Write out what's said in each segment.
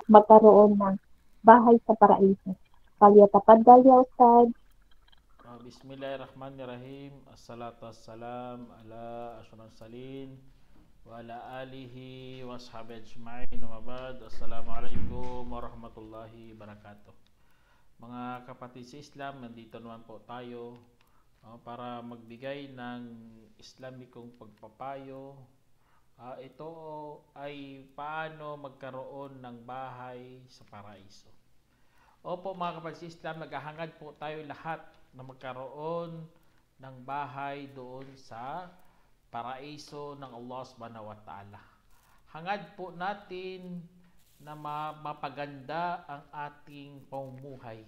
magkaroon ng bahay sa paraiso. Falyatafaddal ya Ustad. Bismillahirrahmanirrahim. Assalatu wassalam ala asyrafil salin wa ala alihi wa sahbihi ajma'in wa ba'd. Assalamualaikum warahmatullahi wabarakatuh. Mga kapatid sa Islam, nandito naman po tayo para magbigay ng Islamikong pagpapayo. Ito ay paano magkaroon ng bahay sa paraiso. Opo mga kapatid sa Islam, naghahangad po tayo lahat na magkaroon ng bahay doon sa paraiso ng Allah subhanahu wa ta'ala. Hangad po natin na mapaganda ang ating pamumuhay.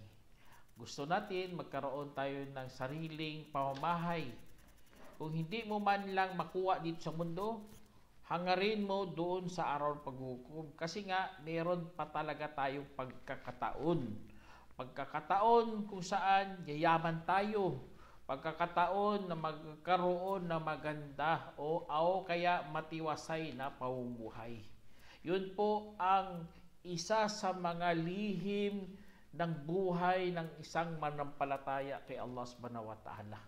Gusto natin magkaroon tayo ng sariling pamamahay. Kung hindi mo man lang makuha dito sa mundo, hangarin mo doon sa araw ng paghukom. Kasi nga, meron pa talaga tayong pagkakataon. Pagkakataon kung saan yayaman tayo. Pagkakataon na magkaroon na maganda o kaya matiwasay na pamumuhay. Yun po ang isa sa mga lihim ng buhay ng isang manampalataya kay Allah subhanahu wa ta'ala.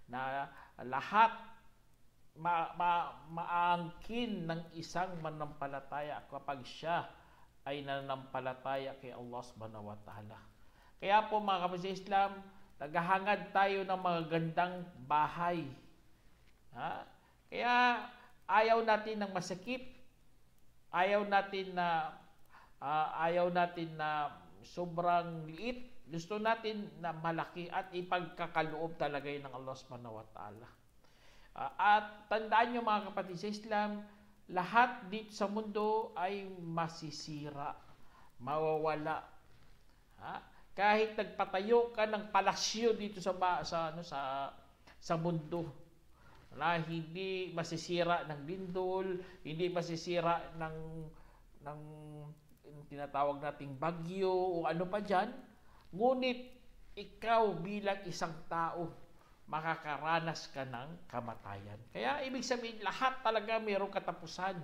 Na lahat maangkin ng isang manampalataya kapag siya ay nananampalataya kay Allah subhanahu wa ta'ala. Kaya po mga kapatid sa Islam, naghahangad tayo ng mga gandang bahay. Kaya ayaw natin ng masakit, ayaw natin na sobrang liit. Gusto natin na malaki at ipagkakaloob talaga yun ng Allah subhanahu wa ta'ala. At tandaan nyo mga kapatid sa Islam, lahat dito sa mundo ay masisira, mawawala. Kahit nagpatayo ka ng palasyo dito sa mundo, na hindi masisira ng lindol, hindi masisira ng tinatawag nating bagyo o ano pa dyan, ngunit ikaw bilang isang tao, makakaranas ka ng kamatayan. Kaya ibig sabihin, lahat talaga mayroong katapusan.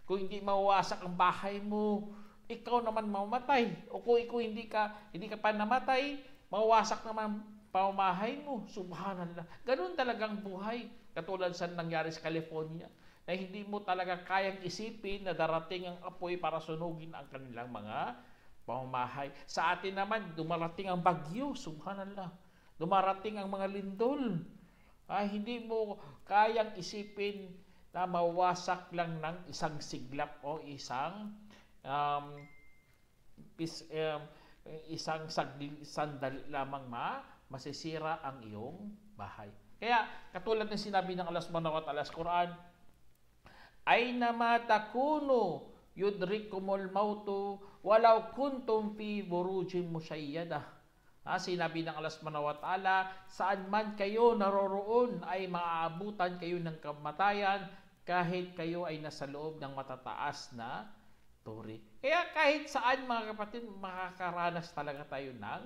Kung hindi mawawasak ang bahay mo, ikaw naman mamamatay. O kung ikaw hindi ka pa namatay, mawawasak naman pamamahay mo. Subhanallah. Ganun talagang buhay. Katulad sa nangyari sa California, na hindi mo talaga kayang isipin na darating ang apoy para sunugin ang kanilang mga pamamahay. Sa atin naman, dumarating ang bagyo. Subhanallah. Dumarating ang mga lindol. Hindi mo kayang isipin na mawasak lang ng isang siglap o isang sandali lamang masisira ang iyong bahay. Kaya katulad ng sinabi ng Allah subhanahu wa ta'ala sa Quran, Aynama takunu yudrikumul mautu walau kuntum fi burujin musayyadah. Sinabi ng Allah subhanahu wa ta'ala, saan man kayo naroroon ay maaabutan kayo ng kamatayan kahit kayo ay nasa loob ng matataas na turi. Kaya kahit saan mga kapatid, makakaranas talaga tayo ng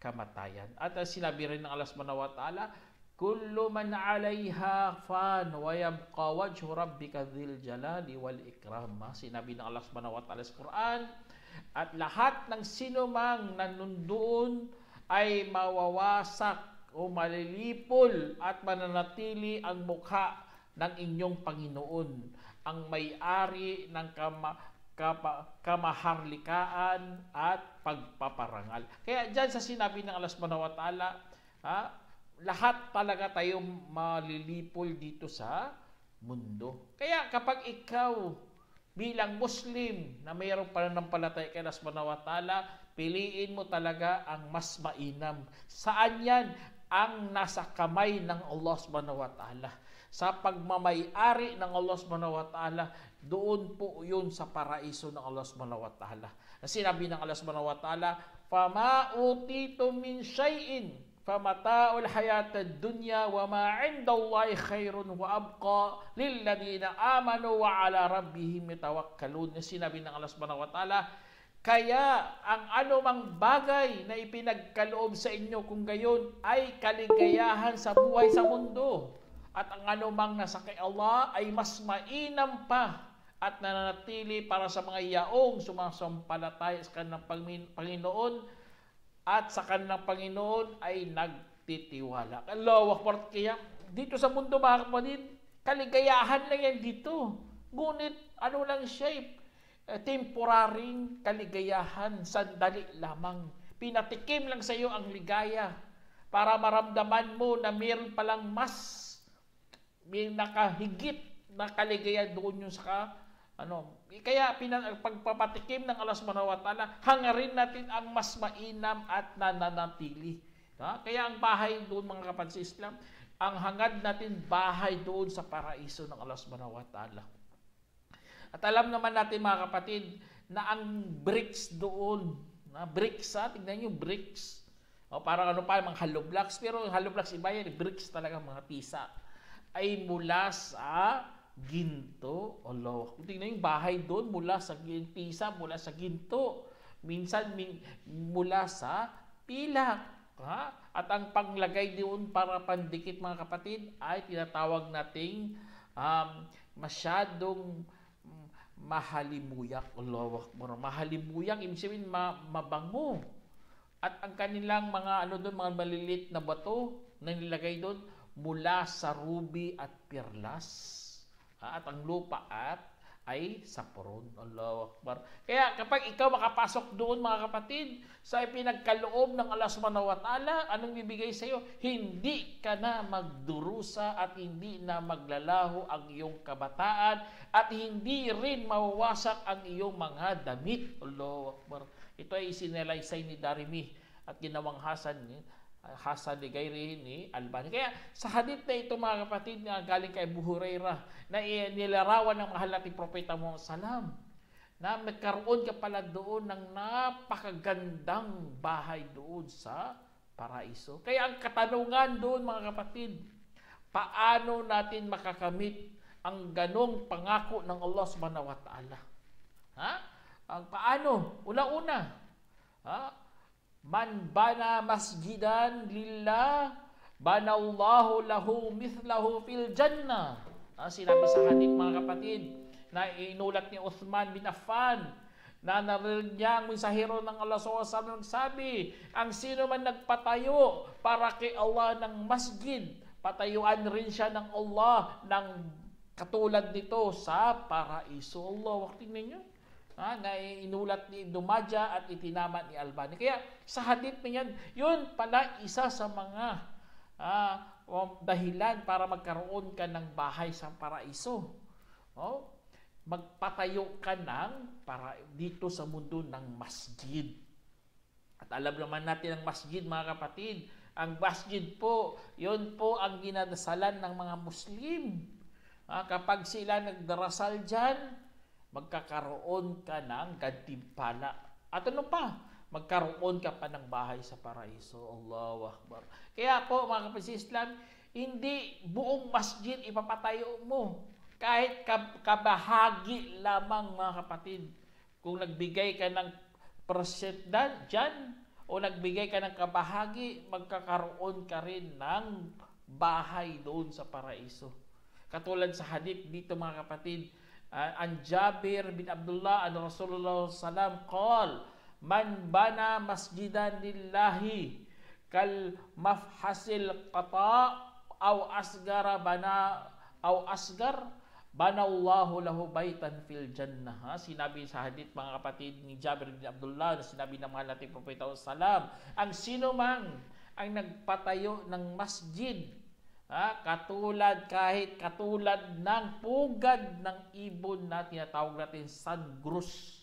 kamatayan. At sinabi rin ng Allah subhanahu wa ta'ala, kullu man 'alayha fan wa yabqa wajhu rabbika dzil jalali wal ikram. Sinabi ng Allah subhanahu wa ta'ala sa Quran, at lahat ng sinumang nanundoon ay mawawasak o malilipol at mananatili ang mukha ng inyong Panginoon, ang may-ari ng kamaharlikaan at pagpaparangal. Kaya dyan sa sinabi ng Allah subhanahu wa ta'ala, lahat talaga tayong malilipol dito sa mundo. Kaya kapag ikaw bilang Muslim na mayroong pananampalataya kay Allah subhanahu wa ta'ala, piliin mo talaga ang mas mainam. Saan yan? Ang nasa kamay ng Allah subhanahu wa ta'ala. Sa pagmamay-ari ng Allah subhanahu wa ta'ala, doon po yun sa paraiso ng Allah subhanahu wa ta'ala. Sinabi ng Allah subhanahu wa ta'ala, فَمَا أُوتِيتُم مِّن شَيْءٍ فَمَتَاعُ الْحَيَاةِ الدُّنْيَا وَمَا عِندَ اللَّهِ خَيْرٌ وَأَبْقَى لِلَّذِينَ آمَنُوا وَعَلَى رَبِّهِمْ يَتَوَكَّلُونَ. Sinabi ng Allah subhanahu wa ta'ala, kaya ang anumang bagay na ipinagkaloob sa inyo kung gayon ay kaligayahan sa buhay sa mundo. At ang anumang nasa kay Allah ay mas mainam pa at nananatili para sa mga yaong sumasampalataya sa kanilang Panginoon at sa kanilang Panginoon ay nagtitiwala. Allahu Akbar. Kaya dito sa mundo mga kapatid, kaligayahan lang yan dito. Ngunit ano lang siya, temporaring kaligayahan, sandali lamang. Pinatikim lang sa iyo ang ligaya para maramdaman mo na mayroon palang may nakahigit na kaligaya doon yung sa kaya pagpapatikim ng Allah Subhanahu wa Ta'ala, hangarin natin ang mas mainam at nananatili. Kaya ang bahay doon mga kapatid sa Islam, ang hangad natin bahay doon sa paraiso ng Allah Subhanahu wa Ta'ala. At alam naman natin mga kapatid na ang bricks doon, bricks tignan nyo bricks. Parang mga hollow blocks, pero hollow blocks iba yan, bricks talaga mga tisa. Ay mula sa ginto. Allah. Tingnan yung bahay doon mula sa tisa, mula sa ginto. Minsan mula sa pilak. At ang panglagay doon para pandikit mga kapatid ay tinatawag nating masyadong mahalimuyak. Allahu Akbar. Mahalimuyak, ibig sabihin mabango. At ang kanilang mga mga maliliit na bato na nilagay doon mula sa ruby at perlas. At ang lupa ay saporon. Allahu Akbar. Kaya kapag ikaw makapasok doon mga kapatid sa pinagkaloob ng Allah Subhanahu wa Ta'ala, anong bibigay sa iyo? Hindi ka na magdurusa at hindi na maglalaho ang iyong kabataan at hindi rin mawawasak ang iyong mga damit. Allahu Akbar. Ito ay isinalaysay ni Darimi at ginawang Hasan ni Gairi ni Albani. Kaya sa hadith na ito mga kapatid na galing kay Abu Hurairah na nilarawan ng mahal nating Propeta Muhammad Sallam na magkaroon ka pala doon ng napakagandang bahay doon sa paraiso. Kaya ang katanungan doon mga kapatid, paano natin makakamit ang ganong pangako ng Allah Subhanahu wa Ta'ala? Paano? Una-una, man bana masjidan lillah, banallahu lahu mithlahu fil jannah. Sinabi sa hadith mga kapatid na inulat ni Uthman bin Affan na narinig niya ang mensahero ng Allah SAW nagsabi, ang sino man nagpatayo para kay Allah ng masjid, patayuan rin siya ng Allah ng katulad nito sa paraiso. Allah, tingnan niyo. Na inulat ni Dumaja at itinama ni Albani. Kaya sa hadith na yan, yun pala isa sa mga dahilan para magkaroon ka ng bahay sa paraiso. Magpatayo ka dito sa mundo ng masjid. At alam naman natin ang masjid mga kapatid. Ang masjid po, yun po ang ginadasalan ng mga Muslim. Kapag sila nagdarasal dyan, magkakaroon ka ng gantimpala. At ano pa? Magkaroon ka pa ng bahay sa paraiso. Allahu Akbar. Kaya po mga kapatid sa Islam, hindi buong masjid ipapatayo mo. Kahit kabahagi lamang mga kapatid. Kung nagbigay ka ng percent dyan, o nagbigay ka ng kabahagi, magkakaroon ka rin ng bahay doon sa paraiso. Katulad sa hadith dito mga kapatid, an Jabir bin Abdullah an Rasulullah sallam qal man bana masjidan lillahi kal mafhasil qata aw asgara banallahu lahu baitan fil jannah. Sinabi sa hadith mga kapatid ni Jabir bin Abdullah, na sinabi ng mahal nating Propeta sallam, ang sino man ang nagpatayo ng masjid, kahit katulad ng pugad ng ibon na tinatawag natin sandgrus,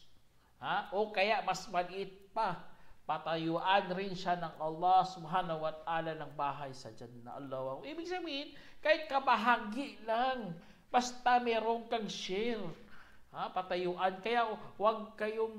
o kaya mas maliit pa, patayuan rin siya ng Allah Subhanahu wa Ta'ala ng bahay sa Jannah. Allah. Ibig sabihin, kahit kabahagi lang, basta meron kang share, patayuan. Kaya huwag kayong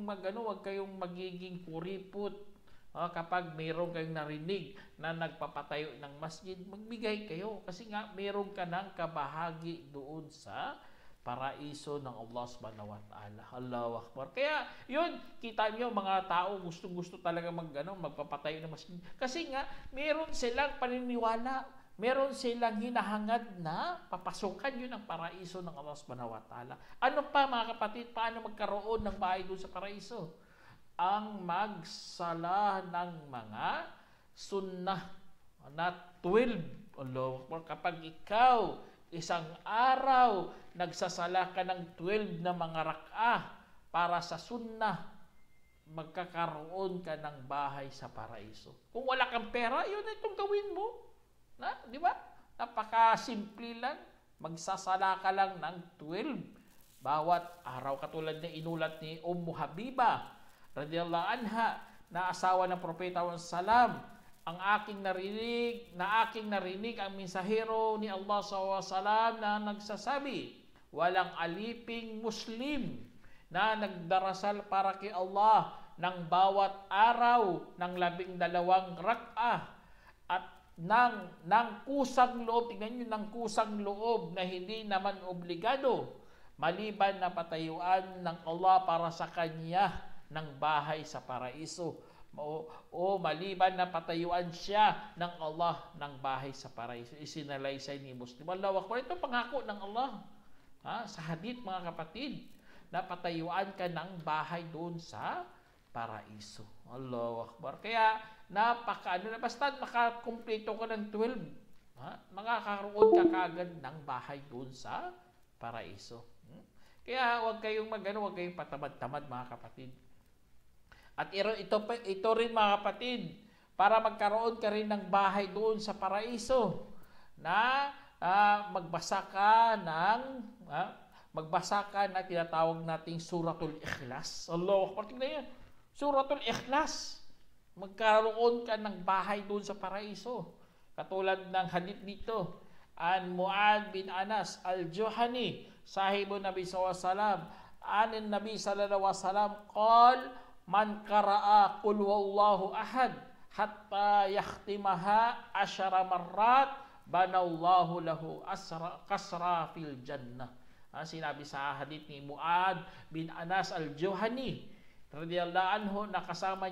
magiging kuripot. Kapag mayroon kayong narinig na nagpapatayo ng masjid, magbigay kayo. Kasi nga, mayroon ka ng kabahagi doon sa paraiso ng Allah Subhanahu wa Ta'ala. Allahu Akbar. Kaya, yun, kita nyo, mga tao, gusto talaga magpapatayo ng masjid. Kasi nga, mayroon silang paniniwala meron silang hinahangad na papasukan yun ang paraiso ng Allah subhanahu wa ta'ala. Ano pa mga kapatid, paano magkaroon ng bahay doon sa paraiso? Ang magsala ng mga sunnah na 12. Kapag ikaw isang araw nagsasala ka ng 12 na mga rak'ah para sa sunnah, magkakaroon ka ng bahay sa paraiso. Kung wala kang pera, yun itong gawin mo. Di ba? Napakasimple lang. Magsasala ka lang ng 12 bawat araw, katulad na inulat ni Habiba radhiyallahu anha, na asawa ng propeta sallam. Ang aking narinig ang mensahero ni Allah SAW na nagsasabi, walang aliping Muslim na nagdarasal para kay Allah ng bawat araw ng 12 rak'ah at ng kusang loob, tingnan nyo, ng kusang loob na hindi naman obligado, maliban na patayuan ng Allah para sa kanya ng bahay sa paraiso. O maliban na patayuan siya ng Allah ng bahay sa paraiso. Isinalaysay ni Muslim. Allahu Akbar. Ito pangako ng Allah. Sa hadith mga kapatid, na patayuan ka ng bahay doon sa paraiso. Allahu Akbar. Kaya basta makakumpleto ka ng 12, makakaroon ka kagad ng bahay doon sa paraiso. Kaya huwag kayong patamad-tamad mga kapatid. At ito rin mga kapatid, para magkaroon ka rin ng bahay doon sa paraiso, na magbasa ka na tinatawag nating Suratul Ikhlas. Allahu Akbar. Tingnan yan. Suratul Ikhlas. Magkaroon ka ng bahay doon sa paraiso. Katulad ng hadith dito, an Mu'ad bin Anas al-Juhani, sahibu Nabi SAW, anin Nabi SAW, qal, man qara'a qul huwallahu ahad hatta yakhtimaha 10 marrat banallahu lahu kasra fil jannah. Sinabi sa hadith ni Mu'ad bin Anas al-Juhani radhiyallahu anhu, nakasama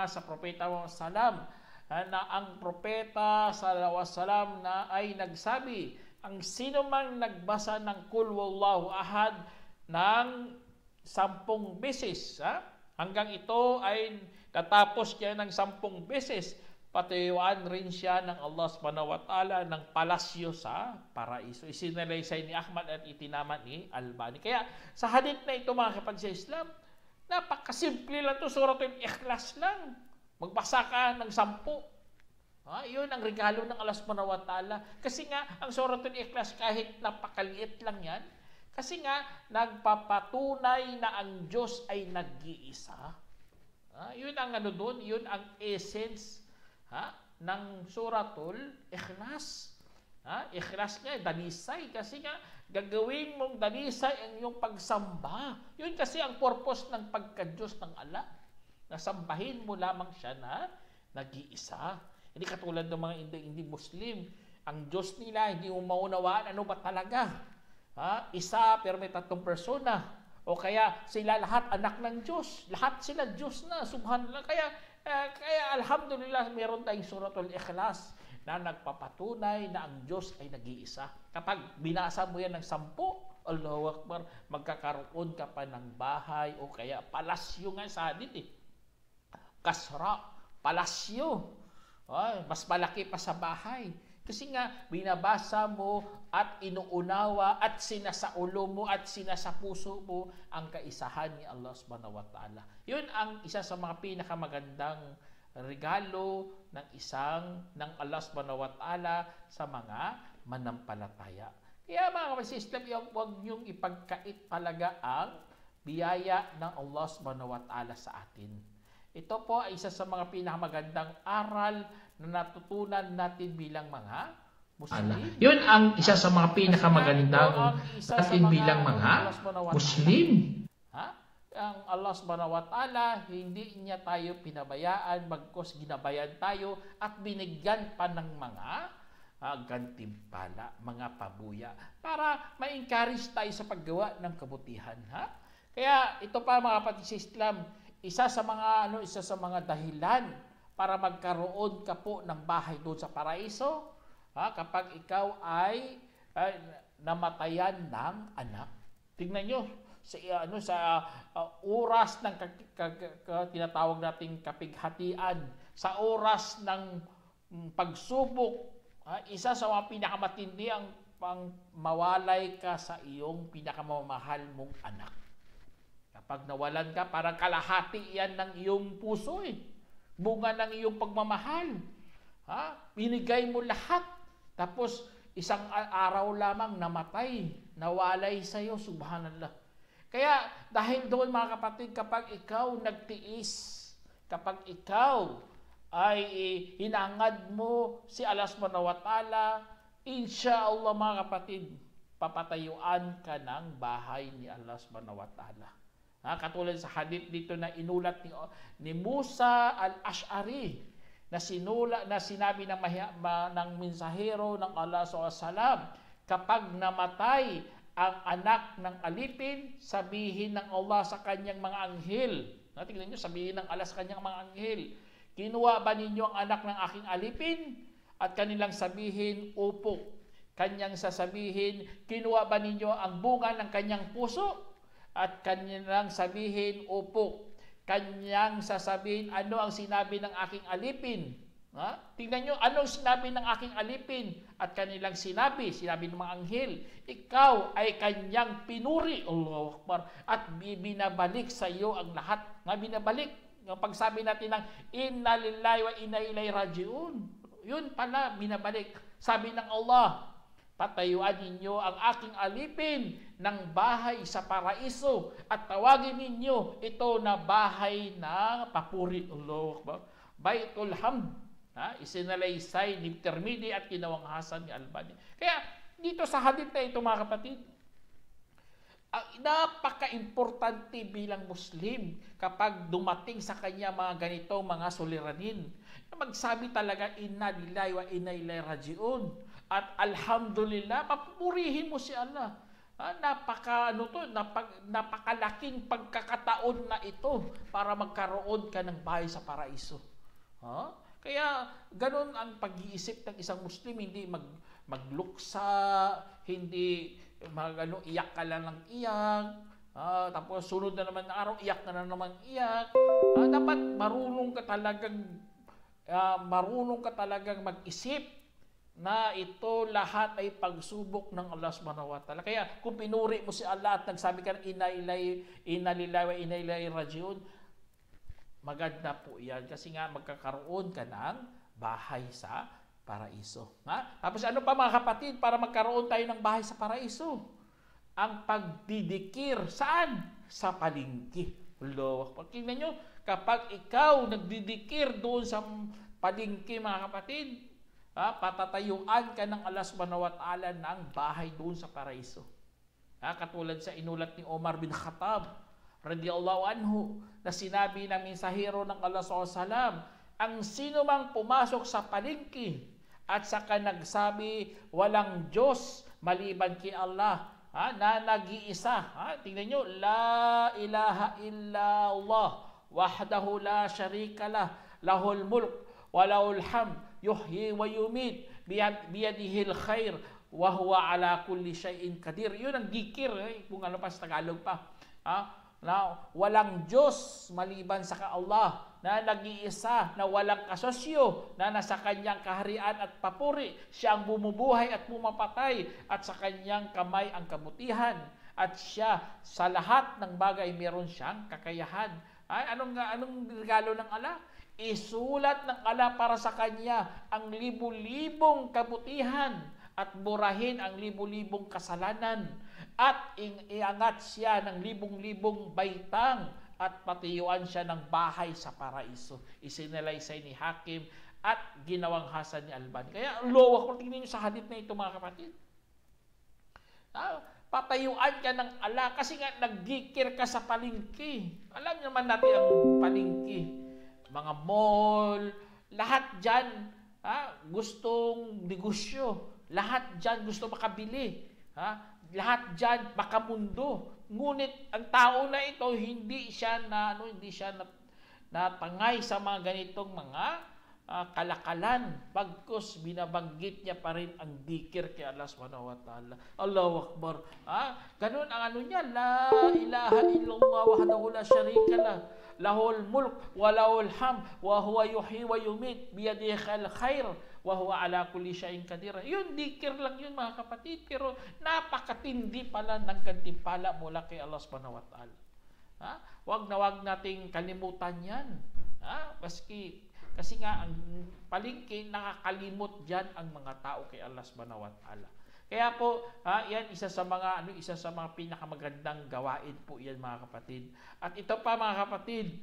sa propeta sallam, na ang propeta sallallahu alaihi wasallam na ay nagsabi, ang sino mang nagbasa ng qul huwallahu ahad ng 10 beses, hanggang ito ay natapos niya ng 10 beses, patayuan rin siya ng Allah subhanahu wa ta'ala ng palasyo sa paraiso. Isinalaysay ni Ahmad at itinama ni Albani. Kaya sa hadith na ito mga kapatid sa Islam, napakasimple lang ito, Suratul Ikhlas lang. Magbasa ka ng 10. Yun ang regalo ng Allah subhanahu wa ta'ala. Kasi nga, ang Suratul Ikhlas, kahit napakaliit lang yan, kasi nga, nagpapatunay na ang Diyos ay nag-iisa. Yun ang doon, yun ang essence ng Suratul Ikhlas. Ikhlas nga, dalisay. Kasi nga, gagawin mong dalisay ang iyong pagsamba. Yun kasi ang purpose ng pagka-Diyos ng Allah. Nasambahin mo lamang siya na nag-iisa. Hindi katulad ng mga hindi Muslim. Ang Diyos nila, hindi mo maunawaan ano ba talaga. Isa pero may 3 persona. O kaya sila lahat anak ng Diyos. Lahat sila Diyos na. Subhanallah. Kaya alhamdulillah meron tayong Suratul Ikhlas na nagpapatunay na ang Diyos ay nag-iisa. Kapag binasa mo yan ng 10, Allahu Akbar, magkakaroon ka pa ng bahay o kaya palasyo nga sa hadith. Kasra, palasyo. Mas malaki pa sa bahay. Kasi nga, binabasa mo at inuunawa at sinasaulo mo at sinasapuso mo ang kaisahan ni Allah subhanahu wa ta'ala. Yun ang isa sa mga pinakamagandang regalo ng Allah subhanahu wa ta'ala sa mga manampalataya. Kaya mga kapatid, huwag niyong ipagkait talaga ang biyaya ng Allah subhanahu wa ta'ala sa atin. Ito po ay isa sa mga pinakamagandang aral na natutunan natin bilang mga Muslim. Yun ang isa sa mga pinakamagandang natin bilang mga Muslim. Ang Allah subhanahu wa ta'ala, hindi niya tayo pinabayaan, bagkus ginabayan tayo at binigyan pa ng mga gantimpala, mga pabuya, para ma-encourage tayo sa paggawa ng kabutihan. Kaya ito pa mga kapatid sa Islam, isa sa mga dahilan para magkaroon ka po ng bahay doon sa paraiso. Kapag ikaw ay namatayan ng anak. Tingnan nyo, sa oras ng tinatawag nating kapighatian, sa oras ng pagsubok, isa sa mga pinakamatindi ang mawalay ka sa iyong pinakamamahal mong anak. Kapag nawalan ka, parang kalahati yan ng iyong puso bunga ng iyong pagmamahal. Binigay mo lahat. Tapos, isang araw lamang namatay, nawalay sa iyo, subhanallah. Kaya, dahil doon mga kapatid, kapag ikaw nagtiis, kapag ikaw ay hinangad mo si Allah subhanahu wa ta'ala, insyaallah mga kapatid, papatayuan ka ng bahay ni Allah subhanahu wa ta'ala. Katulad sa hadith dito na inulat ni Musa al-Ash'ari, na sinabi ng mensahero ng Allah SAW, kapag namatay ang anak ng alipin, sabihin ng Allah sa kanyang mga anghel. Tingnan nyo, sabihin ng Allah sa kanyang mga anghel, kinuha ba ninyo ang anak ng aking alipin? At kanilang sabihin, opo. Kanyang sasabihin, kinuha ba ninyo ang bunga ng kanyang puso? At kanilang sabihin, opo. Kanyang sasabihin, ano ang sinabi ng aking alipin? Tingnan nyo, anong sinabi ng aking alipin? At kanilang sinabi ng mga anghel, ikaw ay kanyang pinuri, Allahu Akbar, at binabalik sa iyo ang lahat. Binabalik. Yung pagsabi natin ng inna lillahi wa inna ilaihi raji'un, yun pala, binabalik. Sabi ng Allah, patayuan ninyo ang aking alipin ng bahay sa paraiso at tawagin ninyo ito na bahay ng papuri. Allahu Akbar. Baitul Hamd. Isinalaysay ni Tirmidhi at kinawanghasan ni Albani. Kaya dito sa hadith na ito mga kapatid, napaka-importante bilang Muslim kapag dumating sa kanya mga ganitong mga suliranin. Magsabi talaga, inna lillahi wa inna ilaihi raji'un. At alhamdulillah, papurihin mo si Allah. Napakalaking pagkakataon na ito para magkaroon ka ng bahay sa paraiso. Kaya ganun ang pag-iisip ng isang Muslim, hindi magluksa, hindi iyak ka lang ng iyak, tapos sunod na naman na araw, iyak na naman iyak. Dapat marunong ka talagang mag-isip na ito lahat ay pagsubok ng Allah subhanahu wa ta'ala. Kaya kung pinuri mo si Allah at nagsabi ka ng inna lillahi wa inna ilaihi raji'un, maganda po yan kasi nga magkakaroon ka ng bahay sa paraiso. Tapos ano pa mga kapatid, para magkaroon tayo ng bahay sa paraiso? Ang pagdidikir, saan? Sa palengke. Tingnan nyo, kapag ikaw nagdidikir doon sa palengke mga kapatid, patatayuan ka ng Allah subhanahu wa ta'ala ng bahay doon sa paraiso. Katulad sa inulat ni Omar bin Khattab radiyallahu anhu, na sinabi ng mensahero ng Allah SAW, ang sino mang pumasok sa palengke at saka nagsabi walang Diyos maliban kay Allah, na nag-iisa, tingnan nyo, la ilaha illallah wahdahu la syarika lah, lahul mulk wa lahul hamd, yuhyi wa yumit, biyadihil khair, wa huwa ala kulli syai'in qadir. Yun ang dikir, kung ano pa sa Tagalog pa. Na walang Diyos maliban sa Allah, na nag-iisa, na walang kasosyo, na nasa kanyang kaharian at papuri. Siya ang bumubuhay at pumapatay, at sa kanyang kamay ang kabutihan. At siya sa lahat ng bagay meron siyang kakayahan. Anong regalo ng Allah? Isulat ng Allah para sa kanya ang libu-libong kabutihan at burahin ang libu-libong kasalanan at iangat siya ng libong-libong baitang at patiyuan siya ng bahay sa paraiso. Isinalaysay ni Hakim at ginawanghasan ni Albani. Kaya lowa ko, tingnan nyo sa hadith na ito mga kapatid. Patayuan ka ng Allah kasi nga nagdikir ka sa palengke. Alam naman natin ang palengke, mga mall, lahat dyan gustong negosyo, lahat dyan gusto makabili, lahat dyan makamundo. Ngunit ang tao na ito hindi siya na tangay sa mga ganitong mga kalakalan. Pagkus binabanggit niya pa rin ang dikir kay Allah subhanahu wa ta'ala. Allahu Akbar. Ganun ang ano niya. La ilaha illallah wahdahu la syarika lah. Lahul mulk wa lahul hamd wa huwa yuhyi wa yumit biyadihi al-khair wa huwa ala kulli syai'in qadir. Yun, dikir lang yun mga kapatid. Pero napakatindi pala ng gantimpala mula kay Allah subhanahu wa ta'ala. Wag nating kalimutan yan. Kasi nga ang palingki nakakalimot diyan ang mga tao kay Allah subhanahu wa ta'ala. Kaya po, yan isa sa mga pinakamagandang gawain po yan mga kapatid. At ito pa mga kapatid,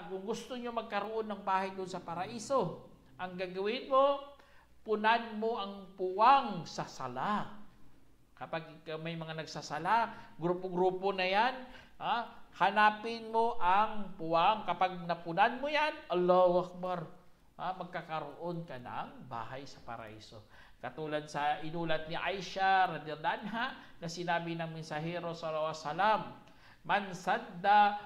kung gusto niyo magkaroon ng bahay doon sa paraiso, ang gagawin mo, punan mo ang puwang sa sala. Kapag may mga nagsasala, grupo-grupo na yan, hanapin mo ang puwang. Kapag napunan mo yan, Allahu Akbar, magkakaroon ka ng bahay sa paraiso. Katulad sa inulat ni Aisha radhiyallahu anha na sinabi ng mensahero sallallahu alaihi wasallam, man sadda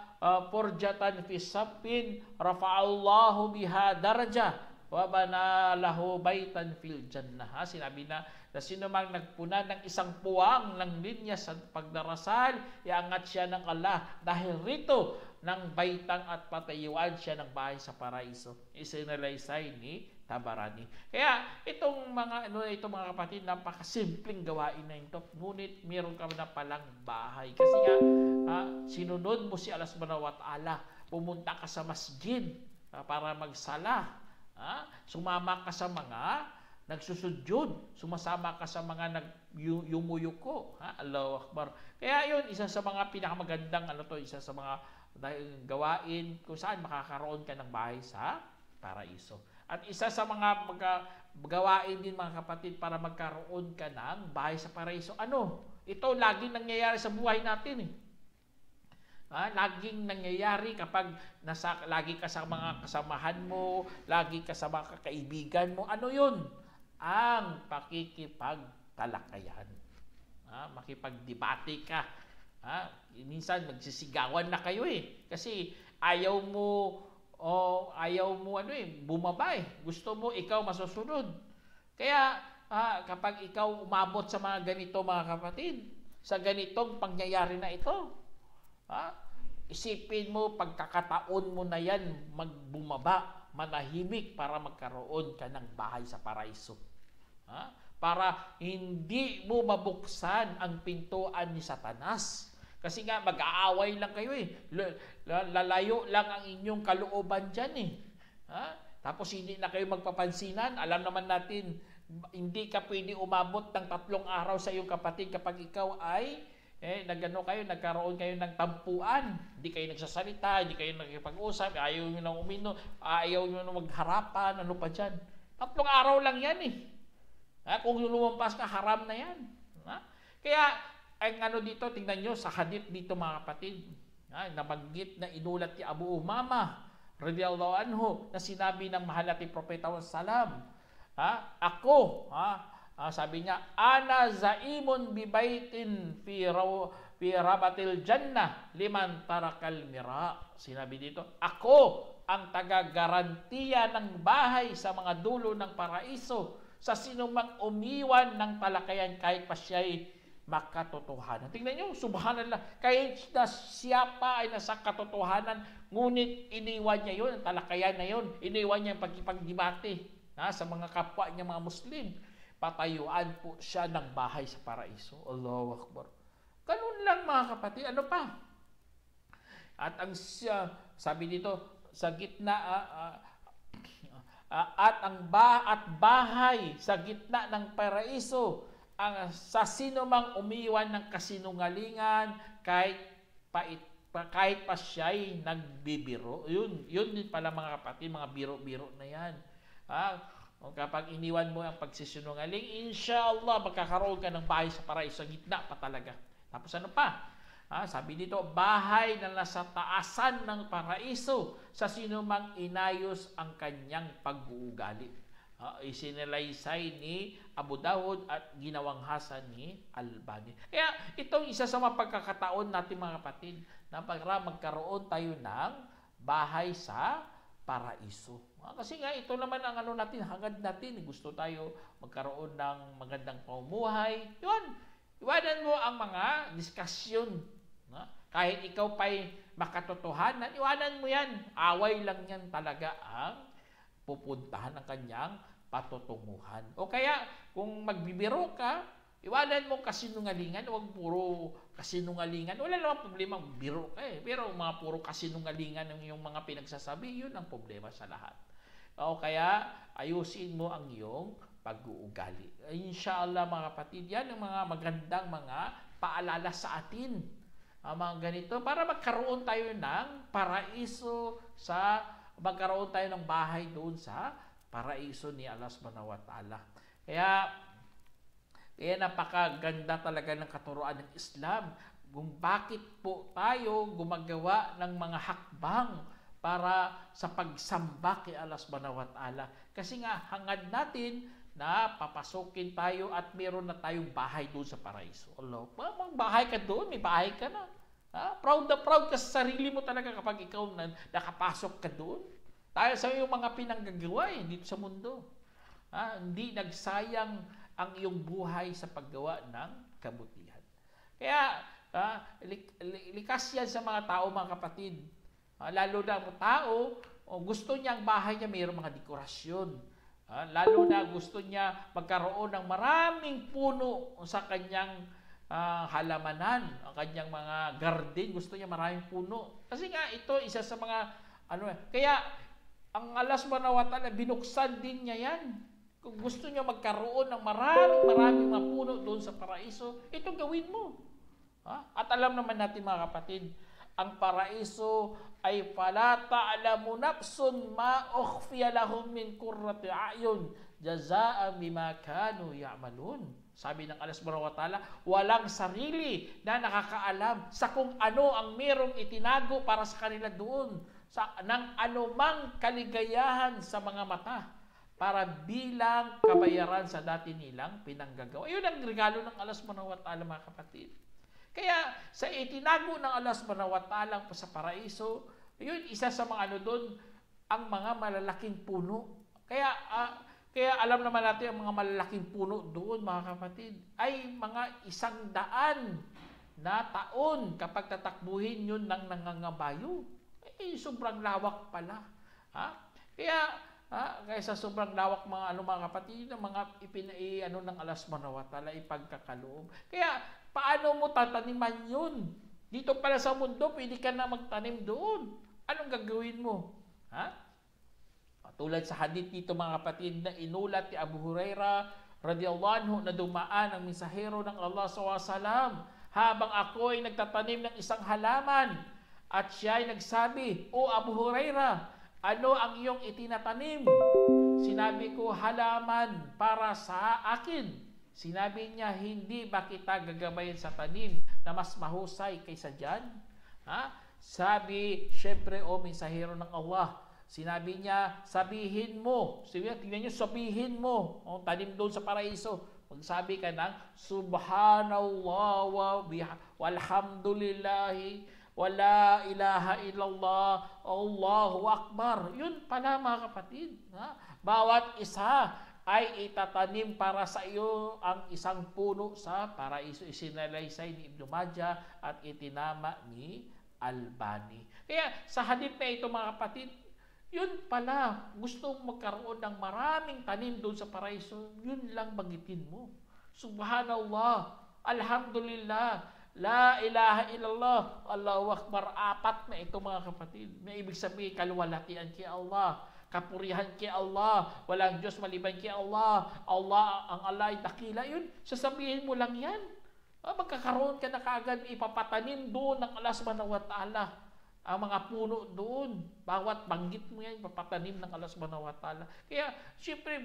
furjatan fi saffin rafa'allahu biha darajah wa bana lahu baitan fil jannah. Sinabi na sino mang nagpuna ng isang puwang ng linya sa pagdarasal, iangat siya ng Allah dahil rito ng baitang at patayuan siya ng bahay sa paraiso. Isinalaysay ni Tabarani. Kaya itong mga kapatid, napakasimpleng gawain na ito. Ngunit meron ka na palang bahay. Kasi nga sinunod mo si Allah subhanahu wa ta'ala. Pumunta ka sa masjid para magsala. Sumama ka sa mga nagsusudyod, sumasama ka sa mga yumuyuko. Allahu Akbar. Kaya yun, isa sa mga pinakamagandang isa sa mga gawain kung saan makakaroon ka ng bahay sa paraiso. At isa sa mga gawain din mga kapatid para magkaroon ka ng bahay sa paraiso. Ito laging nangyayari sa buhay natin . Laging nangyayari kapag lagi ka sa mga kasamahan mo, lagi ka sa mga kaibigan mo. Ano yun? Ang pakikipagtalakayan. Makipagdebate ka. Minsan magsisigawan na kayo kasi ayaw mo bumaba . Gusto mo ikaw masusunod. Kaya kapag ikaw umabot sa mga ganito mga kapatid, sa ganitong pangyayari na ito, isipin mo pagkakataon mo na yan magbumaba, manahimik para magkaroon ka ng bahay sa paraiso. Para hindi mo mabuksan ang pintuan ni Satanas. Kasi nga mag-aaway lang kayo . Lalayo lang ang inyong kalooban dyan . Tapos hindi na kayo magpapansinan. Alam naman natin, hindi ka pwede umabot ng 3 araw sa iyong kapatid kapag ikaw ay nagkaroon kayo ng tampuan. Hindi kayo nagsasalita, hindi kayo nakikipag-usap, ayaw nyo nang uminom, ayaw nyo nang magharapan, ano pa dyan. 3 araw lang yan . Kung lumampas ka, haram na yan. Kaya, ang dito, tingnan nyo, sa hadith dito mga kapatid, nabanggit na inulat ni Abu Umama, radhiyallahu anhu, na sinabi ng mahal nating Propeta sallam, ako, sabi niya, ana zaimun bibaitin fi rabatil jannah liman tarakal mira. Sinabi dito, ako ang taga-garantiya ng bahay sa mga dulo ng paraiso sa sinumang umiwan ng talakayan kahit pa siya'y makatotohanan. Tingnan nyo, subhanallah, kahit na siya pa ay nasa katotohanan, ngunit iniwan niya yun, ang talakayan na yun, iniwan niya ang pagkipagdebate sa mga kapwa niya mga Muslim. Patayuan po siya ng bahay sa paraiso. Allahu Akbar. Ganun lang mga kapatid. Ano pa? At ang sabi dito, sa gitna at bahay sa gitna ng paraiso sa sino mang umiwan ng kasinungalingan kahit pa siya'y nagbibiro. Yun din pala mga kapatid, mga biro-biro na yan. Kapag iniwan mo ang pagsisinungaling, inshallah magkakaroon ka ng bahay sa paraiso, sa gitna pa talaga. Tapos ano pa? Sabi dito, bahay na nasa taasan ng paraiso sa sino mang inayos ang kanyang pag-uugali. Isinalaysay ni Abu Dawud at ginawang hasan ni Albani. Kaya itong isa sa mga pagkakataon natin mga kapatid na para magkaroon tayo ng bahay sa paraiso. Kasi nga ito naman ang ano natin, hangad natin, gusto tayo magkaroon ng magandang pamumuhay. Yun, iwanan mo ang mga diskusyon. Kahit ikaw pa'y makatotohanan, iwanan mo yan. Away lang yan talaga ang pupuntahan ng kanyang patutunguhan. O kaya, kung magbibiro ka, iwanan mo kasinungalingan, huwag puro kasinungalingan. Wala namang problema, biro ka eh. Pero mga puro kasinungalingan yung mga pinagsasabi, yun ang problema sa lahat. O kaya, ayusin mo ang iyong pag-uugali. Inshallah mga kapatid, yan ang mga magandang mga paalala sa atin. Ang mga ganito, para magkaroon tayo ng paraiso magkaroon tayo ng bahay doon sa paraiso ni Allah subhanahu wa ta'ala. Kaya napakaganda talaga ng katuruan ng Islam kung bakit po tayo gumagawa ng mga hakbang para sa pagsamba kay Allah subhanahu wa ta'ala. Kasi nga, hangad natin na papasukin tayo at meron na tayong bahay doon sa paraiso. Allah, bahay ka doon, may bahay ka na. Proud na proud ka sa sarili mo talaga kapag ikaw nakapasok ka doon. Tayo sa iyong mga pinanggagawa dito sa mundo. Hindi nagsayang ang iyong buhay sa paggawa ng kabutihan. Kaya, likas yan sa mga tao, mga kapatid. Lalo na ang tao, gusto niya ang bahay niya mayroong mga dekorasyon. Lalo na gusto niya magkaroon ng maraming puno sa kanyang halamanan, ang kanyang mga garden, gusto niya maraming puno. Kasi nga ito isa sa mga kaya ang Allah subhanahu wa ta'ala binuksan din niya yan. Kung gusto niya magkaroon ng maraming mga puno doon sa paraiso, ito gawin mo. At alam naman natin mga kapatid, ang paraiso ay fala ta'lamu nafsun ma ukhfiya lahum min qurrati a'yun jazaa'an bima kanu ya'malun. Sabi ng Allah subhanahu wa ta'ala, walang sarili na nakakaalam sa kung ano ang merong itinago para sa kanila doon, ng anumang kaligayahan sa mga mata, para bilang kabayaran sa dati nilang pinanggagawa. Yun ang regalo ng Allah subhanahu wa ta'ala, mga kapatid. Kaya sa itinago ng Allah subhanahu wa ta'ala sa paraiso, yun isa sa mga doon, ang mga malalaking puno. Kaya alam naman natin ang mga malalaking puno doon, mga kapatid, ay mga 100 na taon kapag tatakbuhin yun ng nangangabayo. Sobrang lawak pala. Kaya sa sobrang lawak mga kapatid, mga ng Allah subhanahu wa ta'ala, ipagkakaloob. Kaya paano mo tataniman yun? Dito pala sa mundo, pwede ka na magtanim doon. Anong gagawin mo? Tulad sa hadith dito mga kapatid na inulat ni Abu Hurairah radhiyallahu anhu na dumaan ang mensahero ng Allah SAW habang ako ay nagtatanim ng isang halaman at siya ay nagsabi, "O Abu Hurairah, ano ang iyong itinatanim?" Sinabi ko, "Halaman para sa akin." Sinabi niya, "Hindi ba kita gagabayan sa tanim na mas mahusay kaysa dyan?" Sabi, "Syempre, o mensahero ng Allah." Sinabi niya, "Sabihin mo." Tingnan niyo, sabihin mo. Tanim doon sa paraiso. Magsabi ka ng, "Subhanallah walhamdulillahi wala ilaha illallah Allahu Akbar." Yun pala mga kapatid. Bawat isa ay itatanim para sa iyo ang isang puno sa paraiso. Isinalaysay ni Ibn Majah at itinama ni Albani. Kaya sa hadith na ito mga kapatid, yun pala, gusto mong magkaroon ng maraming tanim doon sa paraiso, yun lang bagitin mo. Subhanallah, alhamdulillah, la ilaha illallah, Allahu Akbar. 4 na ito mga kapatid. May ibig sabihin, kaluwalhatian kay Allah, kapurihan kay Allah, walang Diyos maliban kay Allah, ang Allah ay dakila. Yun, sasabihin mo lang yan. Magkakaroon ka na kaagad, ipapatanim doon ng Allah subhanahu wa ta'ala. Ang mga puno doon, bawat banggit mo yan, papatanim ng Allah subhanahu wa ta'ala. Kaya, siyempre,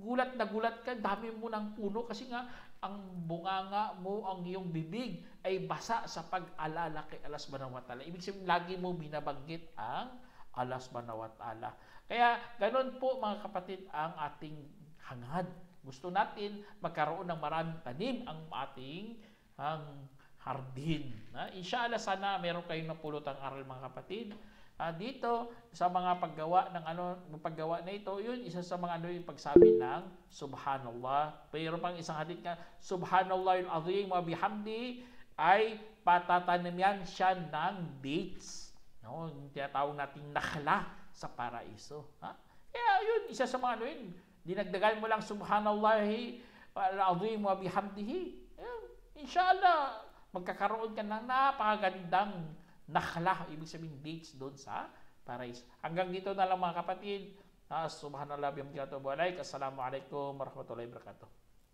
gulat na gulat ka, dami mo ng puno kasi nga, ang bunganga mo, ang iyong bibig ay basa sa pag-alala kay Allah subhanahu wa ta'ala. Ibig sabihin, lagi mo binabanggit ang Allah subhanahu wa ta'ala. Kaya, ganun po mga kapatid ang ating hangad. Gusto natin magkaroon ng maraming tanim ang ating hardin. Inshallah sana meron kayong napulot ang aral mga kapatid. dito sa mga paggawa na ito, yun isa sa mga yung pagsabi ng subhanallah. Pero pang isang hadith nga, subhanallah yung azim wa bihamdi, ay patatanim yan siya ng dates. No, yung tinatawag nating nakhla sa paraiso. Kaya yun, isa sa mga yun, dinagdagan mo lang subhanallahi al-azim wa bihamdihi. Inshallah, magkakaroon ka ng napakagandang nakhla, ibig sabihin dates doon sa paraiso. Hanggang dito na lang mga kapatid. Subhanallah bihamdihi wa atubu ilaik. Assalamualaikum warahmatullahi wabarakatuh.